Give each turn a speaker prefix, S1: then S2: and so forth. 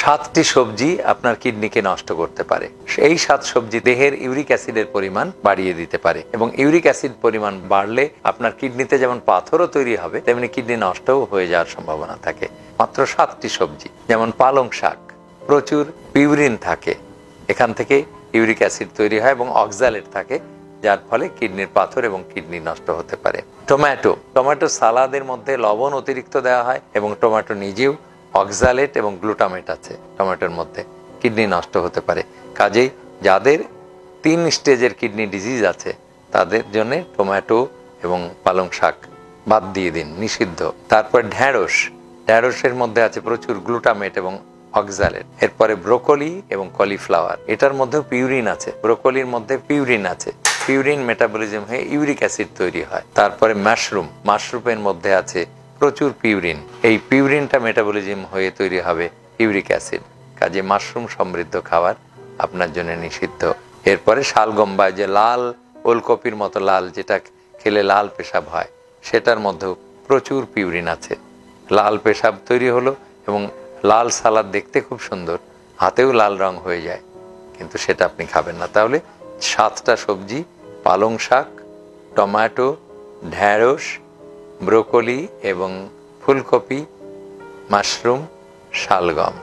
S1: 7টি সবজি আপনার কিডনিকে নষ্ট করতে পারে। এই 7 সবজি দেহের ইউরিক অ্যাসিডের পরিমাণ বাড়িয়ে দিতে পারে এবং ইউরিক অ্যাসিড পরিমাণ বাড়লে আপনার কিডনিতে যেমন পাথরও তৈরি হবে তেমনি কিডনি নষ্টও হয়ে যাওয়ার সম্ভাবনা থাকে। মাত্র 7টি সবজি, যেমন পালং শাক, প্রচুর পিউরিন থাকে, এখান থেকে ইউরিক অ্যাসিড তৈরি হয় এবং অক্সালেট থাকে, যার ফলে কিডনির পাথর এবং কিডনি নষ্ট হতে পারে। টমেটো সালাদের মধ্যে লবণ অতিরিক্ত দেওয়া হয় এবং টমেটো নিজেও অক্সালেট এবং গ্লুটামেট আছে টমেটোর মধ্যে, কিডনি নষ্ট হতে পারে। কাজেই যাদের 3 স্টেজের কিডনি ডিজিজ আছে তাদের জন্য টমেটো এবং পালং শাক বাদ দিয়ে দিন, নিষিদ্ধ। তারপর ঢ্যাঁড়সের মধ্যে আছে প্রচুর গ্লুটামেট এবং অক্সালেট। এরপরে ব্রোকলি এবং কলিফ্লাওয়ার, এটার মধ্যেও পিউরিন আছে, ব্রোকলির মধ্যে পিউরিন আছে, পিউরিন মেটাবলিজম হয়ে ইউরিক অ্যাসিড তৈরি হয়। তারপরে মাশরুমের মধ্যে আছে প্রচুর পিউরিন, এই পিউরিনটা মেটাবলিজম হয়ে তৈরি হবে ইউরিক অ্যাসিড। কাজে মাশরুম সমৃদ্ধ খাবার আপনার জন্য নিষিদ্ধ। এরপরে শালগম বা যে লাল ওলকপির মতো লাল, যেটা খেলে লাল পেশাব হয়, সেটার মধ্যেও প্রচুর পিউরিন আছে। লাল পেশাব তৈরি হলো এবং লাল সালাদ দেখতে খুব সুন্দর, হাতেও লাল রং হয়ে যায়, কিন্তু সেটা আপনি খাবেন না। তাহলে 7টা সবজি, পালং শাক, টমেটো, ঢ্যাঁড়স, ব্রোকলি এবং ফুলকপি, মাশরুম, শালগম।